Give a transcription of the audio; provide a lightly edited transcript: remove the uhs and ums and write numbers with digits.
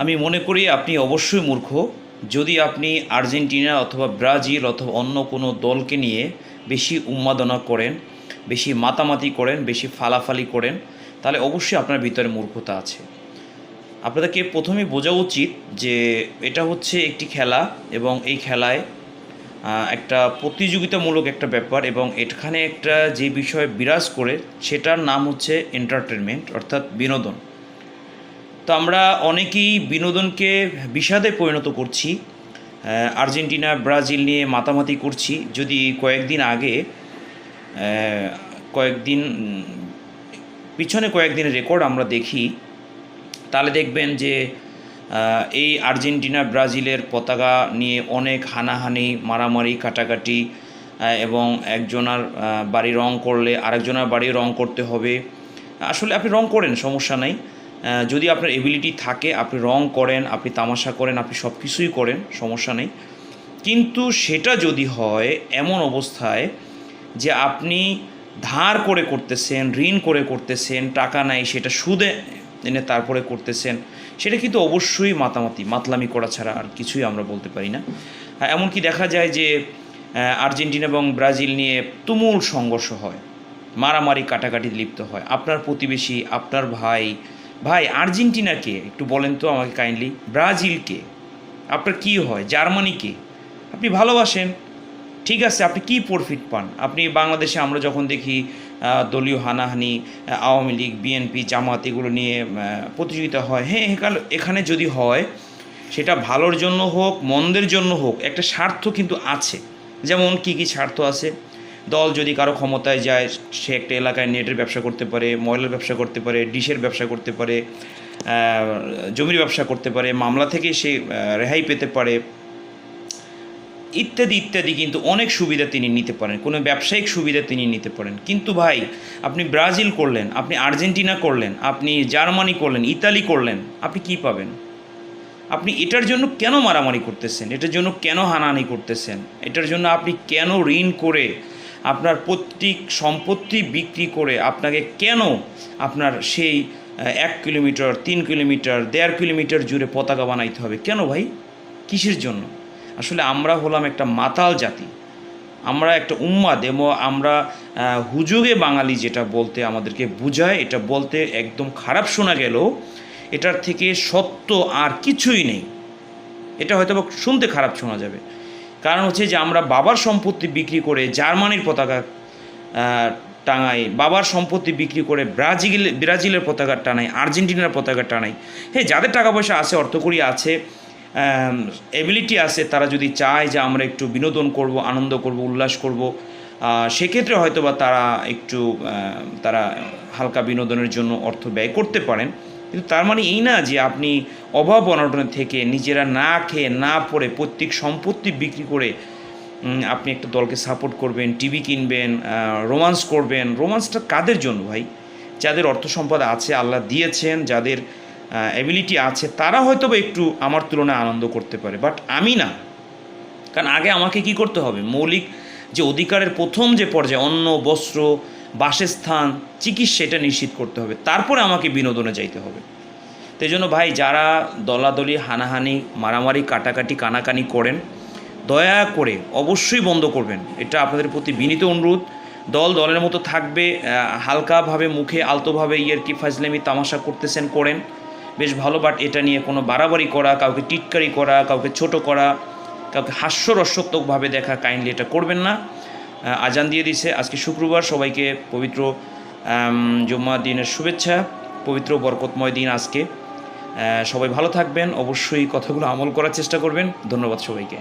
আমি মনে করি আপনি অবশ্যই মূর্খ যদি আপনি আর্জেন্টিনা অথবা ব্রাজিল অথবা অন্য কোনো দলকে নিয়ে বেশি উন্মাদনা করেন, বেশি মাতামাতি করেন, বেশি ফালাফালি করেন, তাহলে অবশ্যই আপনার ভিতরে মূর্খতা আছে। আপনাদেরকে প্রথমেই বোঝা উচিত যে এটা হচ্ছে একটি খেলা এবং এই খেলায় একটা প্রতিযোগিতামূলক একটা ব্যাপার এবং এখানে একটা যে বিষয় বিরাজ করে সেটার নাম হচ্ছে এন্টারটেনমেন্ট অর্থাৎ বিনোদন। তো আমরা অনেকেই বিনোদনকে বিষাদে পরিণত করছি, আর্জেন্টিনা ব্রাজিল নিয়ে মাতামাতি করছি। যদি কয়েকদিন কয়েকদিনের রেকর্ড আমরা দেখি, তাহলে দেখবেন যে এই আর্জেন্টিনা ব্রাজিলের পতাকা নিয়ে অনেক হানাহানি, মারামারি, কাটাকাটি এবং একজনের বাড়ি রং করলে আরেকজনের বাড়ি রং করতে হবে। আসলে আপনি রং করেন, সমস্যা নাই। যদি আপনার এবিলিটি থাকে আপনি রং করেন, আপনি তামাশা করেন, আপনি সব কিছুই করেন, সমস্যা নেই। কিন্তু সেটা যদি হয় এমন অবস্থায় যে আপনি ধার করে করতেছেন, ঋণ করে করতেছেন, টাকা নাই সেটা সুদে এনে তারপরে করতেছেন, সেটা কিন্তু অবশ্যই মাতলামি করা ছাড়া আর কিছুই আমরা বলতে পারি না। এমনকি দেখা যায় যে আর্জেন্টিনা এবং ব্রাজিল নিয়ে তুমুল সংঘর্ষ হয়, মারামারি কাটাকাটি লিপ্ত হয়। আপনার প্রতিবেশী, আপনার ভাই আর্জেন্টিনাকে একটু বলেন তো আমাকে কাইন্ডলি, ব্রাজিলকে আপনার কী হয়, জার্মানিকে আপনি ভালোবাসেন, ঠিক আছে, আপনি কি প্রফিট পান? আপনি বাংলাদেশে আমরা যখন দেখি দলীয় হানাহানি, আওয়ামী লীগ, বিএনপি, জামাত এগুলো নিয়ে প্রতিযোগিতা হয়, হ্যাঁ এখানে যদি হয় সেটা ভালোর জন্য হোক মন্দের জন্য হোক একটা স্বার্থ কিন্তু আছে। যেমন কি স্বার্থ আছে? দল যদি কারো ক্ষমতায় যায় সে একটা এলাকায় নেটের ব্যবসা করতে পারে, ময়লার ব্যবসা করতে পারে, ডিশের ব্যবসা করতে পারে, জমির ব্যবসা করতে পারে, মামলা থেকে সে রেহাই পেতে পারে, ইত্যাদি ইত্যাদি। কিন্তু অনেক সুবিধা তিনি নিতে পারেন, কোনো ব্যবসায়িক সুবিধা তিনি নিতে পারেন। কিন্তু ভাই আপনি ব্রাজিল করলেন, আপনি আর্জেন্টিনা করলেন, আপনি জার্মানি করলেন, ইতালি করলেন, আপনি কি পাবেন? আপনি এটার জন্য কেন মারামারি করতেছেন? এটার জন্য কেন হানাহানি করতেছেন? এটার জন্য আপনি কেন ঋণ করে আপনার প্রত্যেক সম্পত্তি বিক্রি করে আপনাকে কেন আপনার সেই 1 কিলোমিটার, 3 কিলোমিটার, 1.5 কিলোমিটার জুড়ে পতাকা বানাইতে হবে? কেন ভাই? কিসের জন্য? আসলে আমরা হলাম একটা মাতাল জাতি, আমরা একটা উম্মাদ এবং আমরা হুজুগে বাঙালি যেটা বলতে আমাদেরকে বুঝায়, এটা বলতে একদম খারাপ শোনা গেলেও এটার থেকে সত্য আর কিছুই নেই। এটা হয়তো শুনতে খারাপ শোনা যাবে, কারণ হচ্ছে যে আমরা বাবার সম্পত্তি বিক্রি করে জার্মানির পতাকা টাঙাই, বাবার সম্পত্তি বিক্রি করে ব্রাজিলের পতাকা টানাই, আর্জেন্টিনার পতাকা টানাই। হ্যাঁ, যাদের টাকা পয়সা আছে, অর্থকড়ি আছে, এবিলিটি আছে, তারা যদি চায় যে আমরা একটু বিনোদন করব, আনন্দ করব, উল্লাস করব, সেক্ষেত্রে হয়তো বা তারা হালকা বিনোদনের জন্য অর্থ ব্যয় করতে পারেন। কিন্তু তার মানে এই না যে আপনি অভাব অনটনের থেকে নিজেরা না খেয়ে না পড়ে প্রত্যেক সম্পত্তি বিক্রি করে আপনি একটা দলকে সাপোর্ট করবেন, টিভি কিনবেন, রোমান্স করবেন। রোমান্সটা কাদের জন্য ভাই? যাদের অর্থ সম্পদ আছে, আল্লাহ দিয়েছেন, যাদের অ্যাবিলিটি আছে, তারা হয়তো বা একটু আমার তুলনায় আনন্দ করতে পারে, বাট আমি না। কারণ আগে আমাকে কি করতে হবে? মৌলিক যে অধিকারের প্রথম যে পর্যায়ে অন্ন, বস্ত্র, বাসস্থান, চিকিৎসা, এটা নিশ্চিত করতে হবে, তারপরে আমাকে বিনোদনে যাইতে হবে। তো এই জন্য ভাই যারা দলাদলি, হানাহানি, মারামারি, কাটাকাটি, কানাকানি করেন, দয়া করে অবশ্যই বন্ধ করবেন। এটা আপনাদের প্রতি বিনীত অনুরোধ। দলের মতো থাকবে, হালকাভাবে মুখে আলতোভাবে কি ফাজলামি তামাশা করতেছেন করেন, বেশ ভালো। বাট এটা নিয়ে কোনো বাড়াবাড়ি করা, কাউকে টিটকারি করা, কাউকে ছোট করা, কাউকে হাস্যরসাত্মকভাবে দেখা, কাইন্ডলি এটা করবেন না। আজান দিয়ে দিছে, আজকে শুক্রবার, সবাইকে পবিত্র জুম্মা দিনের শুভেচ্ছা, পবিত্র বরকতময় দিন আজকে। সবাই ভালো থাকবেন, অবশ্যই কথাগুলো আমল করার চেষ্টা করবেন। ধন্যবাদ সবাইকে।